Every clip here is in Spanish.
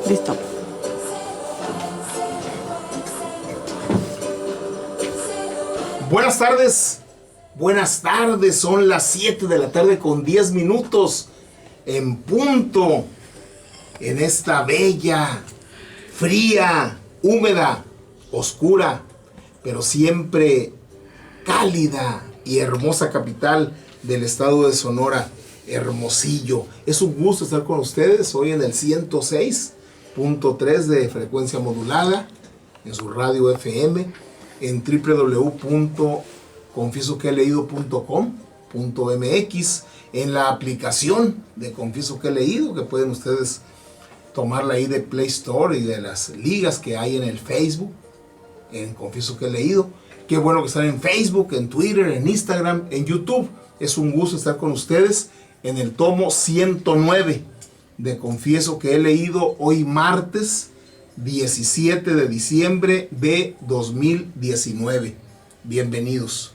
Listo. Buenas tardes, son las 7 de la tarde con 10 minutos en punto, en esta bella, fría, húmeda, oscura, pero siempre cálida y hermosa capital del estado de Sonora, Hermosillo. Es un gusto estar con ustedes hoy en el 106.3 de frecuencia modulada, en su radio FM, en www.confiesoqueheleído.com.mx, en la aplicación de Confieso que he leído, que pueden ustedes tomarla ahí de Play Store y de las ligas que hay en el Facebook, en Confieso que he leído. Qué bueno que están en Facebook, en Twitter, en Instagram, en YouTube. Es un gusto estar con ustedes en el tomo 109 de Confieso que he leído, hoy martes 17 de diciembre de 2019. Bienvenidos.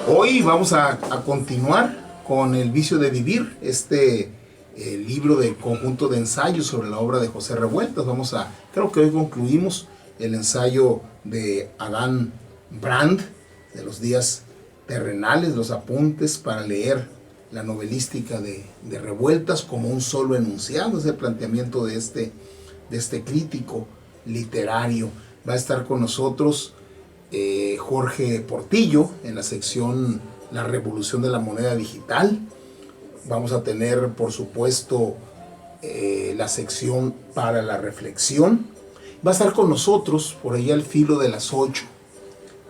Hoy vamos a continuar con El vicio de vivir, libro del conjunto de ensayos sobre la obra de José Revueltas. Creo que hoy concluimos el ensayo de Adán Brand, de los días terrenales, los apuntes para leer la novelística de Revueltas como un solo enunciado. Es el planteamiento de este crítico literario. Va a estar con nosotros Jorge Portillo en la sección La Revolución de la Moneda Digital. Vamos a tener, por supuesto, la sección para la reflexión. Va a estar con nosotros, por ahí al filo de las 8,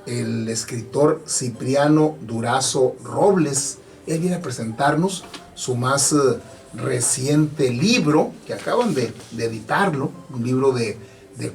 el escritor Cipriano Durazo Robles. Él viene a presentarnos su más reciente libro, que acaban de editarlo, un libro de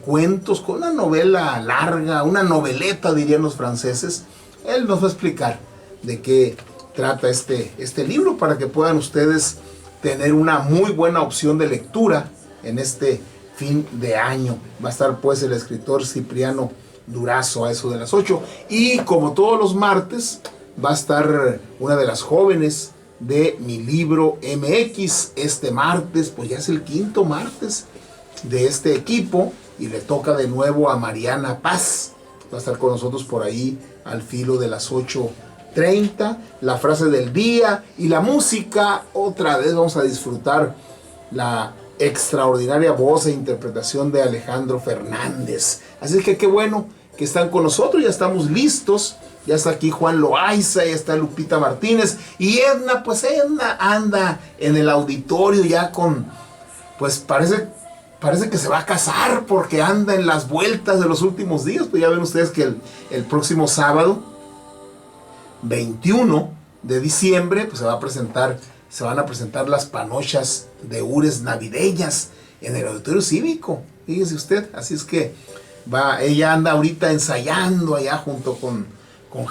cuentos con una novela larga, una noveleta dirían los franceses. Él nos va a explicar de qué trata este libro para que puedan ustedes tener una muy buena opción de lectura en este fin de año. Va a estar pues el escritor Cipriano Durazo a eso de las 8, y como todos los martes va a estar una de las jóvenes de Mi Libro MX. Este martes pues ya es el quinto martes de este equipo y le toca de nuevo a Mariana Paz. Va a estar con nosotros por ahí al filo de las 8:30, la frase del día y la música. Otra vez vamos a disfrutar la extraordinaria voz e interpretación de Alejandro Fernández. Así que qué bueno que están con nosotros, ya estamos listos. Ya está aquí Juan Loaiza, ya está Lupita Martínez y Edna, pues Edna anda en el auditorio ya con, pues parece que se va a casar porque anda en las vueltas de los últimos días. Pues ya ven ustedes que el próximo sábado 21 de diciembre pues se van a presentar las panochas de Ures navideñas en el Auditorio Cívico, fíjese usted. Así es que ella anda ahorita ensayando allá junto con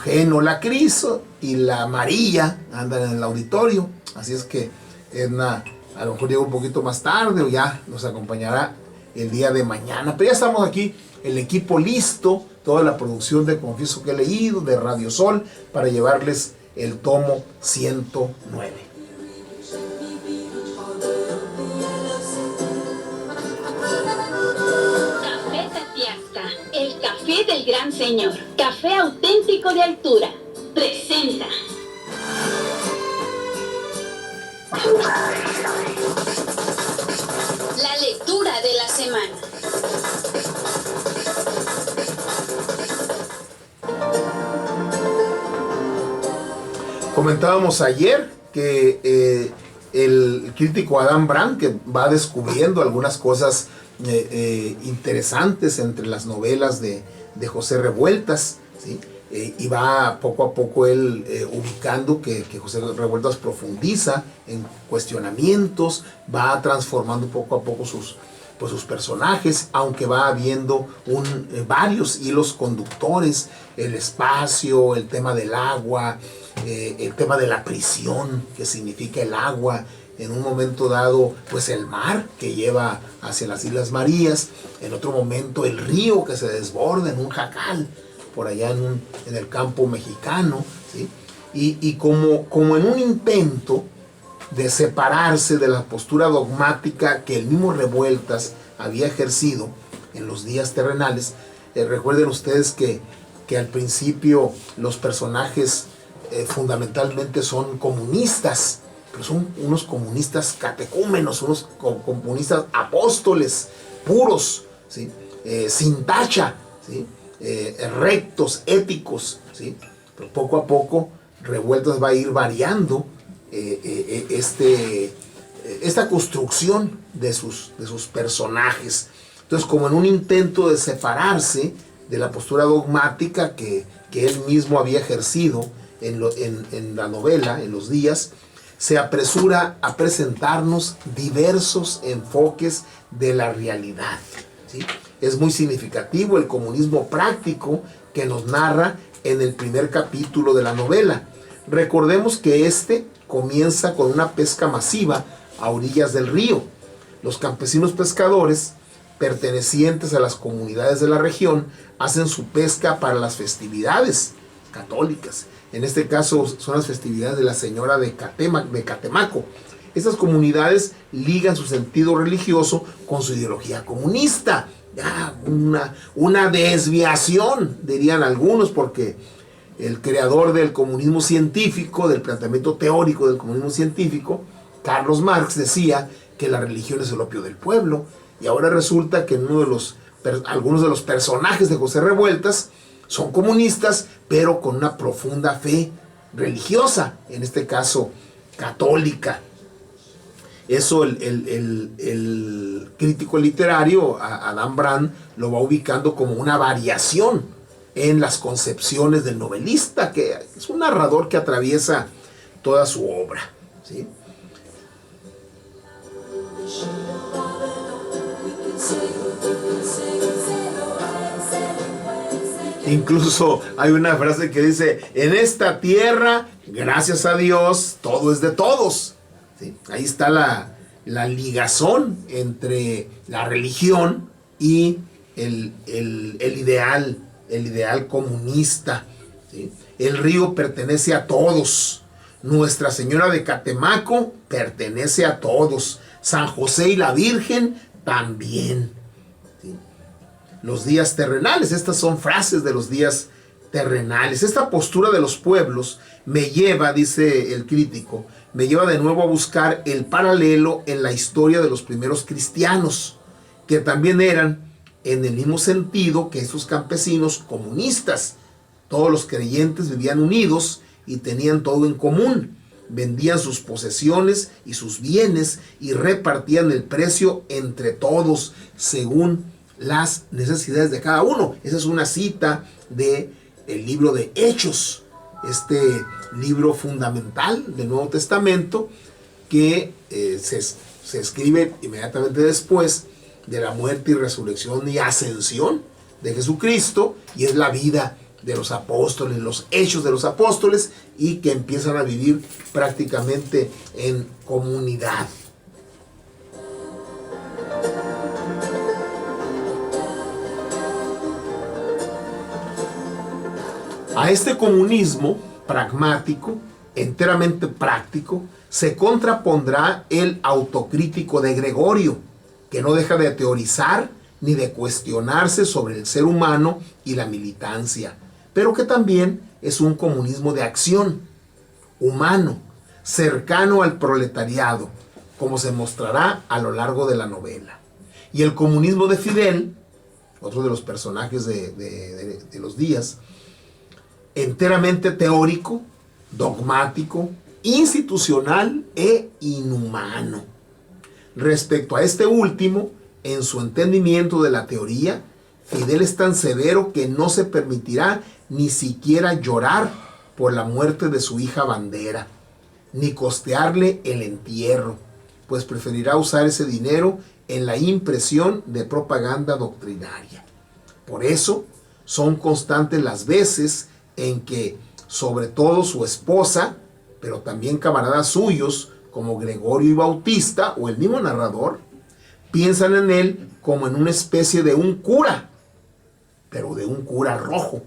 Geno, la Criso y la María, andan en el auditorio. Así es que Edna a lo mejor llega un poquito más tarde o ya nos acompañará el día de mañana. Pero ya estamos aquí, el equipo listo, toda la producción de Confieso que he leído, de Radio Sol, para llevarles el tomo 109. Café Tatiasta, el café del gran señor. Café auténtico de altura. Presenta. La lectura de la semana. Comentábamos ayer que el crítico Adán Brand, que va descubriendo algunas cosas interesantes entre las novelas de José Revueltas, ¿sí? Y va poco a poco él ubicando que José Revueltas profundiza en cuestionamientos, va transformando poco a poco sus personajes, aunque va habiendo varios hilos conductores: el espacio, el tema del agua, el tema de la prisión, que significa el agua, en un momento dado pues el mar que lleva hacia las Islas Marías, en otro momento el río que se desborda en un jacal, por allá en el campo mexicano, ¿sí? Y como en un intento de separarse de la postura dogmática que el mismo Revueltas había ejercido en los días terrenales. Recuerden ustedes que al principio los personajes fundamentalmente son comunistas, pero son unos comunistas catecúmenos, unos comunistas apóstoles puros, ¿sí? Sin tacha, ¿sí? Rectos, éticos, ¿sí? Pero poco a poco Revueltas va a ir variando esta construcción de sus personajes. Entonces, como en un intento de separarse de la postura dogmática que él mismo había ejercido en la novela, en los días, se apresura a presentarnos diversos enfoques de la realidad, ¿sí? Es muy significativo el comunismo práctico que nos narra en el primer capítulo de la novela. Recordemos que este comienza con una pesca masiva a orillas del río. Los campesinos pescadores, pertenecientes a las comunidades de la región, hacen su pesca para las festividades católicas. En este caso son las festividades de la Señora de Catemaco. Estas comunidades ligan su sentido religioso con su ideología comunista. Ya, una desviación, dirían algunos, porque el creador del comunismo científico, del planteamiento teórico del comunismo científico, Carlos Marx, decía que la religión es el opio del pueblo. Y ahora resulta que algunos de los personajes de José Revueltas son comunistas, pero con una profunda fe religiosa, en este caso católica. Eso el crítico literario Adam Brand lo va ubicando como una variación en las concepciones del novelista, que es un narrador que atraviesa toda su obra, ¿sí? Incluso hay una frase que dice: en esta tierra, gracias a Dios, todo es de todos, ¿sí? Ahí está la ligazón entre la religión y el ideal comunista, ¿sí? El río pertenece a todos. Nuestra Señora de Catemaco pertenece a todos. San José y la Virgen también, ¿sí? Los días terrenales, estas son frases de los días terrenales. Esta postura de los pueblos me lleva, dice el crítico, me lleva de nuevo a buscar el paralelo en la historia de los primeros cristianos, que también eran, en el mismo sentido que esos campesinos, comunistas. Todos los creyentes vivían unidos y tenían todo en común. Vendían sus posesiones y sus bienes y repartían el precio entre todos según las necesidades de cada uno. Esa es una cita del libro de Hechos, este libro fundamental del Nuevo Testamento que se escribe inmediatamente después de la muerte y resurrección y ascensión de Jesucristo, y es la vida de los apóstoles, los hechos de los apóstoles, y que empiezan a vivir prácticamente en comunidad. A este comunismo pragmático, enteramente práctico, se contrapondrá el autocrítico de Gregorio, que no deja de teorizar ni de cuestionarse sobre el ser humano y la militancia, pero que también es un comunismo de acción, humano, cercano al proletariado, como se mostrará a lo largo de la novela. Y el comunismo de Fidel, otro de los personajes de los días, enteramente teórico, dogmático, institucional e inhumano. Respecto a este último, en su entendimiento de la teoría, Fidel es tan severo que no se permitirá ni siquiera llorar por la muerte de su hija Bandera, ni costearle el entierro, pues preferirá usar ese dinero en la impresión de propaganda doctrinaria. Por eso son constantes las veces en que, sobre todo su esposa, pero también camaradas suyos como Gregorio y Bautista, o el mismo narrador, piensan en él como en una especie de un cura, pero de un cura rojo,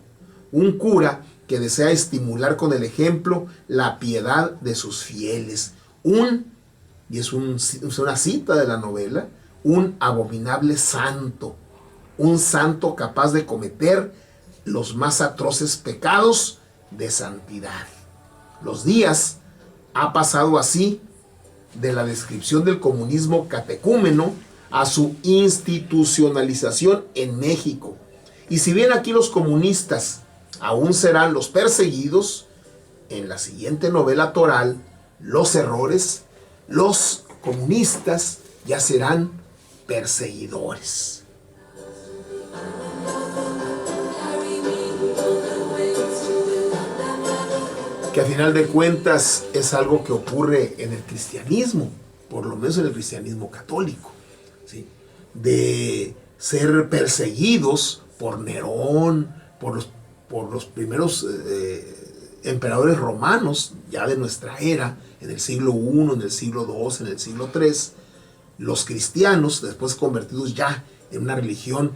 un cura que desea estimular con el ejemplo la piedad de sus fieles, y es una cita de la novela, un abominable santo, un santo capaz de cometer los más atroces pecados de santidad. Los días ha pasado así de la descripción del comunismo catecúmeno a su institucionalización en México. Y si bien aquí los comunistas aún serán los perseguidos, en la siguiente novela toral, Los Errores, los comunistas ya serán perseguidores. Que a final de cuentas es algo que ocurre en el cristianismo, por lo menos en el cristianismo católico, ¿sí? De ser perseguidos por Nerón, por los primeros emperadores romanos ya de nuestra era, en el siglo I, en el siglo II, en el siglo III, los cristianos, después convertidos ya en una religión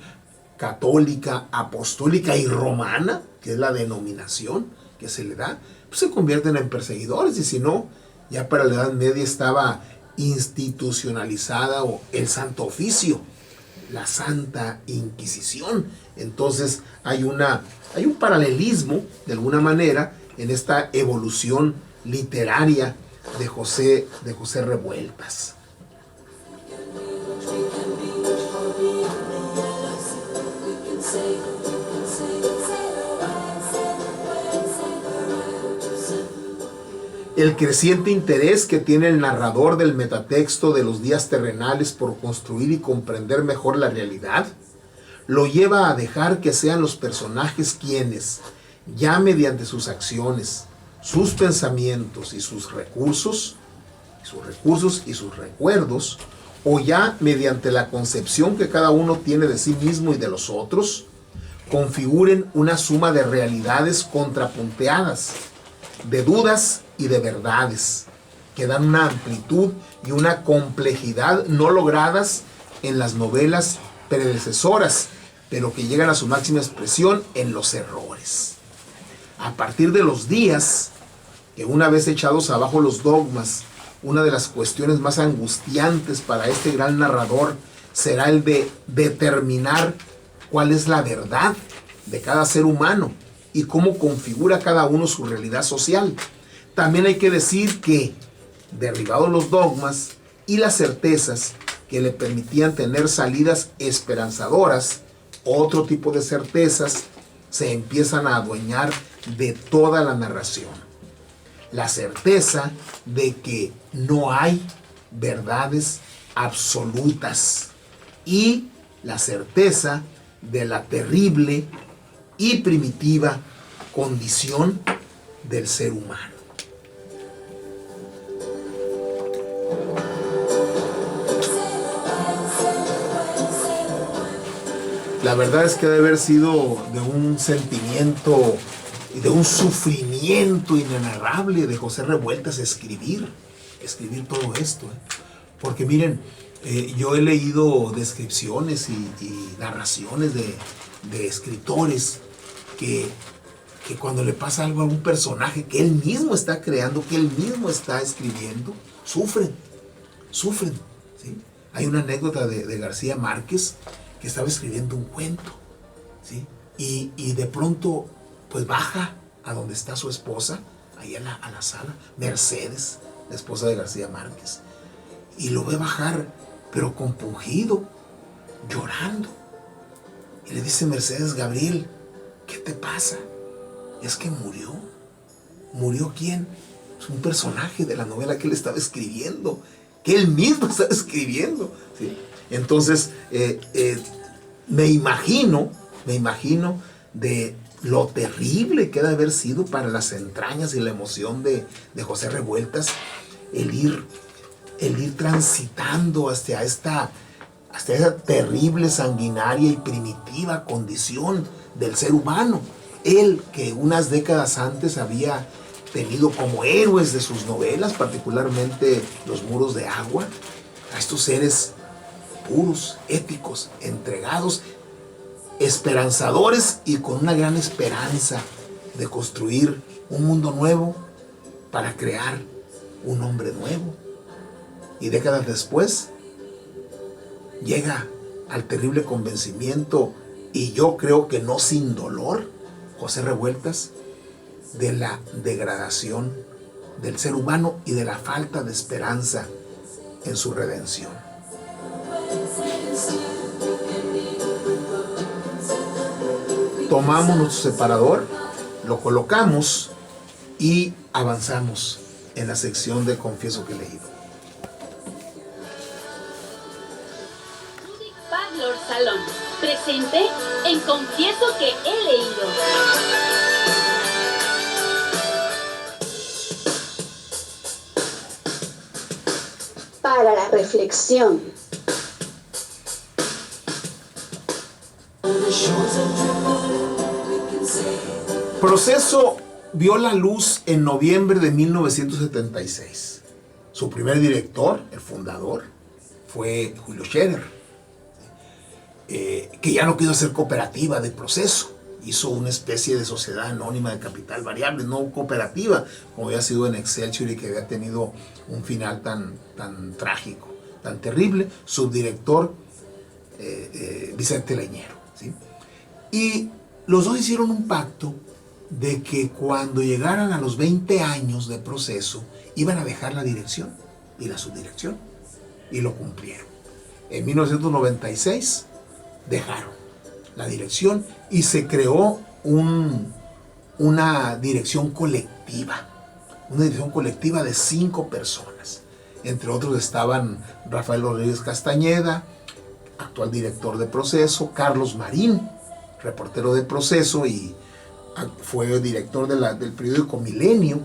católica, apostólica y romana, que es la denominación que se le da, pues se convierten en perseguidores. Y si no, ya para la Edad Media estaba institucionalizada el Santo Oficio, la Santa Inquisición. Entonces hay un paralelismo, de alguna manera, en esta evolución literaria de José Revueltas. El creciente interés que tiene el narrador del metatexto de los días terrenales por construir y comprender mejor la realidad, lo lleva a dejar que sean los personajes quienes, ya mediante sus acciones, sus pensamientos y sus recursos y sus recuerdos, o ya mediante la concepción que cada uno tiene de sí mismo y de los otros, configuren una suma de realidades contrapunteadas, de dudas y de verdades, que dan una amplitud y una complejidad no logradas en las novelas predecesoras, pero que llegan a su máxima expresión en Los Errores. A partir de los días, que una vez echados abajo los dogmas, una de las cuestiones más angustiantes para este gran narrador será el de determinar cuál es la verdad de cada ser humano y cómo configura cada uno su realidad social. También hay que decir que, derribados los dogmas y las certezas que le permitían tener salidas esperanzadoras, otro tipo de certezas se empiezan a adueñar de toda la narración. La certeza de que no hay verdades absolutas y la certeza de la terrible y primitiva condición del ser humano. La verdad es que debe haber sido de un sentimiento y de un sufrimiento inenarrable de José Revueltas escribir todo esto. Porque miren, yo he leído descripciones y narraciones de escritores que cuando le pasa algo a un personaje que él mismo está creando, que él mismo está escribiendo, sufren, ¿sí? Hay una anécdota de García Márquez que estaba escribiendo un cuento, ¿sí? Y de pronto pues baja a donde está su esposa, ahí a la sala, Mercedes, la esposa de García Márquez, y lo ve bajar, pero compungido, llorando. Y le dice Mercedes: Gabriel, ¿qué te pasa? Es que murió. ¿Murió quién? Es un personaje de la novela que él estaba escribiendo, que él mismo estaba escribiendo, ¿sí? Entonces, me imagino de lo terrible que ha de haber sido para las entrañas y la emoción de José Revueltas el ir transitando hasta esa terrible, sanguinaria y primitiva condición del ser humano. Él, que unas décadas antes había tenido como héroes de sus novelas, particularmente Los muros de agua, a estos seres puros, éticos, entregados, esperanzadores y con una gran esperanza de construir un mundo nuevo para crear un hombre nuevo. Y décadas después llega al terrible convencimiento, y yo creo que no sin dolor, José Revueltas, de la degradación del ser humano y de la falta de esperanza en su redención. Tomamos nuestro separador, lo colocamos y avanzamos en la sección de Confieso que he leído. Lord Salón, presente en Confieso que he leído. Para la reflexión. Proceso vio la luz en noviembre de 1976. Su primer director, el fundador, fue Julio Scherer, que ya no quiso hacer cooperativa de Proceso. Hizo una especie de sociedad anónima de capital variable, no cooperativa, como había sido en Excelsior y que había tenido un final tan trágico, tan terrible. Subdirector Vicente Leñero, ¿sí? Y los dos hicieron un pacto de que cuando llegaran a los 20 años de Proceso iban a dejar la dirección y la subdirección, y lo cumplieron. En 1996 dejaron la dirección y se creó una dirección colectiva de 5 personas. Entre otros estaban Rafael Rodríguez Castañeda, actual director de Proceso, Carlos Marín, reportero de Proceso y fue director del periódico Milenio.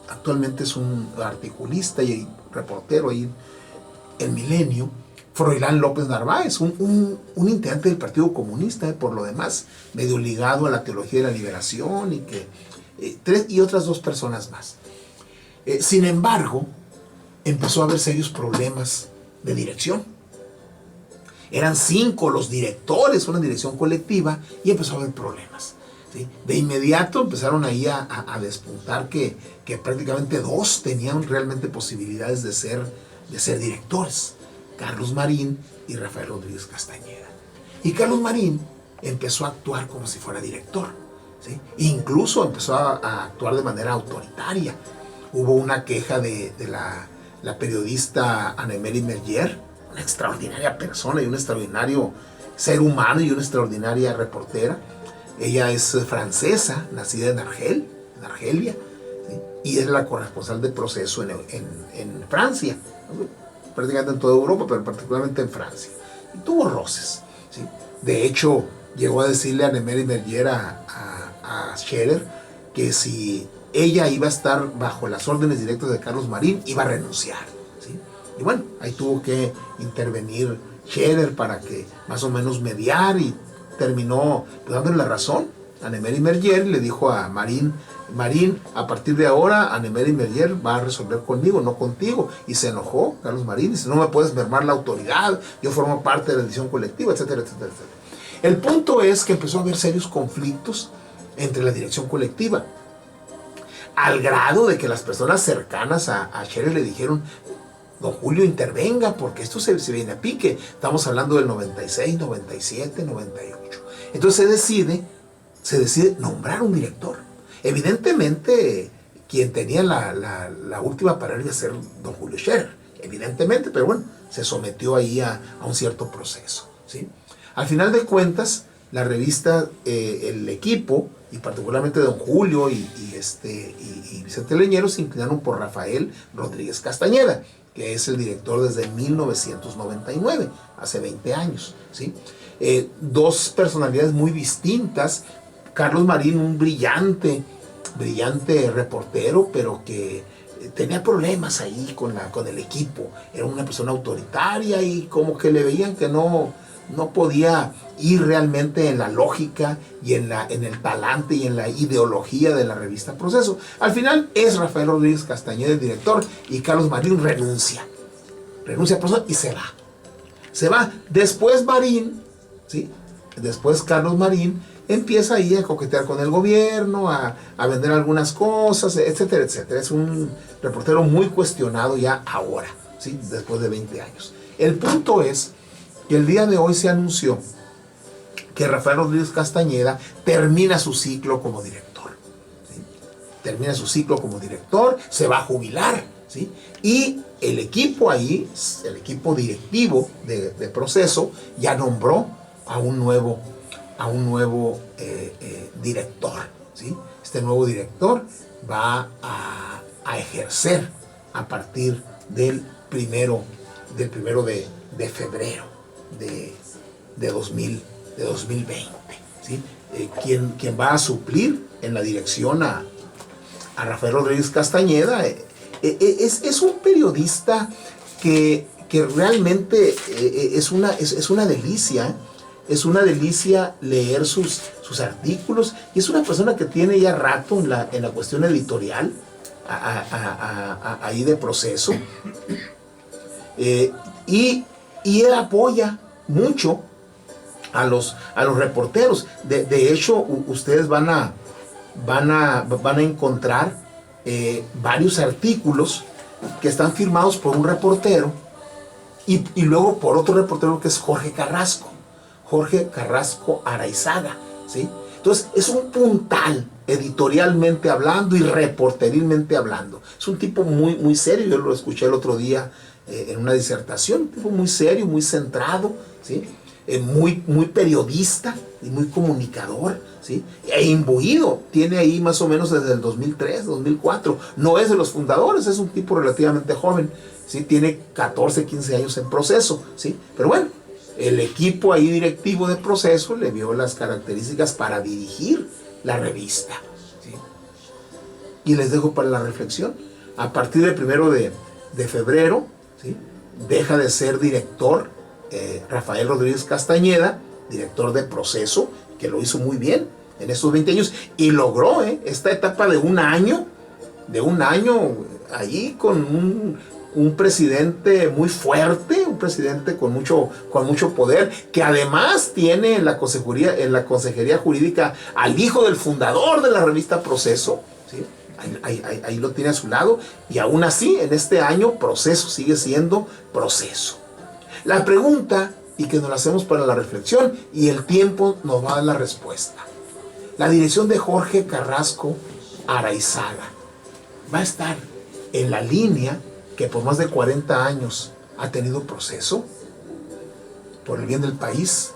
Actualmente es un articulista y reportero ahí en Milenio. Froilán López Narváez, un integrante del Partido Comunista, por lo demás, medio ligado a la teología de la liberación, y otras 2 personas más. Sin embargo, empezó a haber serios problemas de dirección. Eran 5 los directores, una dirección colectiva, y empezó a haber problemas, ¿sí? De inmediato empezaron ahí a despuntar que prácticamente 2 tenían realmente posibilidades de ser directores: Carlos Marín y Rafael Rodríguez Castañeda. Y Carlos Marín empezó a actuar como si fuera director, ¿sí? Incluso empezó a actuar de manera autoritaria. Hubo una queja de la periodista Anne-Marie Mergier, una extraordinaria persona y un extraordinario ser humano y una extraordinaria reportera. Ella es francesa, nacida en Argelia, ¿sí? Y es la corresponsal de Proceso en Francia, prácticamente en toda Europa, pero particularmente en Francia. Y tuvo roces, ¿sí? De hecho, llegó a decirle a Anne-Marie Mergier a Scherer que si ella iba a estar bajo las órdenes directas de Carlos Marín, iba a renunciar, ¿sí? Y bueno, ahí tuvo que intervenir Scherer para que más o menos mediar, y terminó dándole la razón. Anne-Marie Mergier le dijo a Marín, a partir de ahora Anne-Marie Mergier va a resolver conmigo, no contigo. Y se enojó Carlos Marín, dice: no me puedes mermar la autoridad, yo formo parte de la decisión colectiva, etcétera, etcétera, etcétera. El punto es que empezó a haber serios conflictos entre la dirección colectiva, al grado de que las personas cercanas a Scherer le dijeron: don Julio, intervenga, porque esto se viene a pique. Estamos hablando del 96, 97, 98. Entonces se decide nombrar un director. Evidentemente, quien tenía la última palabra iba a ser don Julio Scherer, evidentemente, pero bueno, se sometió ahí a un cierto proceso, ¿sí? Al final de cuentas, la revista, el equipo, y particularmente don Julio y Vicente Leñero, se inclinaron por Rafael Rodríguez Castañeda, que es el director desde 1999, hace 20 años, ¿sí? 2 personalidades muy distintas. Carlos Marín, un brillante reportero, pero que tenía problemas ahí con el equipo. Era una persona autoritaria y como que le veían que no no podía ir realmente en la lógica y en el talante y en la ideología de la revista Proceso. Al final es Rafael Rodríguez Castañeda el director y Carlos Marín renuncia a Proceso y se va. Después Marín, ¿sí? Después Carlos Marín empieza ahí a coquetear con el gobierno, a vender algunas cosas, etcétera, etcétera. Es un reportero muy cuestionado ya ahora, ¿sí? Después de 20 años. El punto es que el día de hoy se anunció que Rafael Rodríguez Castañeda termina su ciclo como director, ¿sí? Termina su ciclo como director, se va a jubilar, ¿sí? Y el equipo ahí, el equipo directivo de Proceso, ya nombró a un nuevo director, ¿sí? Este nuevo director va a ejercer a partir del primero de febrero de 2020, ¿sí? Quien va a suplir en la dirección a Rafael Rodríguez Castañeda es un periodista que realmente es una delicia. Es una delicia leer sus artículos, y es una persona que tiene ya rato en la cuestión editorial ahí de Proceso, y él apoya mucho a los reporteros. De hecho, ustedes van a encontrar varios artículos que están firmados por un reportero y luego por otro reportero que es Jorge Carrasco Araizaga, ¿sí? Entonces es un puntal editorialmente hablando y reporterilmente hablando. Es un tipo muy, muy serio. Yo lo escuché el otro día en una disertación. Un tipo muy serio, muy centrado, ¿sí? Muy, muy periodista y muy comunicador, ¿sí? E imbuido. Tiene ahí más o menos desde el 2003, 2004. No es de los fundadores, es un tipo relativamente joven, ¿sí? Tiene 14, 15 años en Proceso, ¿sí? Pero bueno, el equipo ahí directivo de Proceso le vio las características para dirigir la revista, ¿sí? Y les dejo para la reflexión. A partir del 1 de febrero, ¿sí? Deja de ser director Rafael Rodríguez Castañeda, director de Proceso, que lo hizo muy bien en estos 20 años y logró esta etapa de un año allí con un presidente muy fuerte, un presidente con mucho poder, que además tiene en la consejería jurídica al hijo del fundador de la revista Proceso, ¿sí? Ahí lo tiene a su lado, y aún así en este año Proceso sigue siendo Proceso. La pregunta, y que nos la hacemos para la reflexión, y el tiempo nos va a dar la respuesta: la dirección de Jorge Carrasco Araizaga va a estar en la línea que por más de 40 años ha tenido Proceso. Por el bien del país,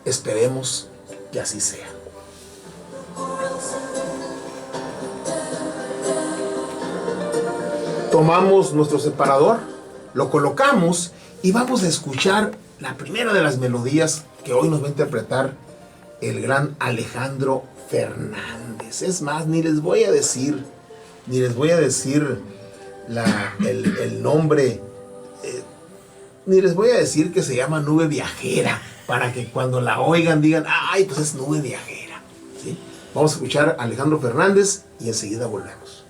esperemos que así sea. Tomamos nuestro separador, lo colocamos y vamos a escuchar la primera de las melodías que hoy nos va a interpretar el gran Alejandro Fernández. Es más, ni les voy a decir el nombre, ni les voy a decir que se llama Nube Viajera, para que cuando la oigan digan, ay, pues es Nube Viajera, ¿sí? Vamos a escuchar a Alejandro Fernández y enseguida volvemos.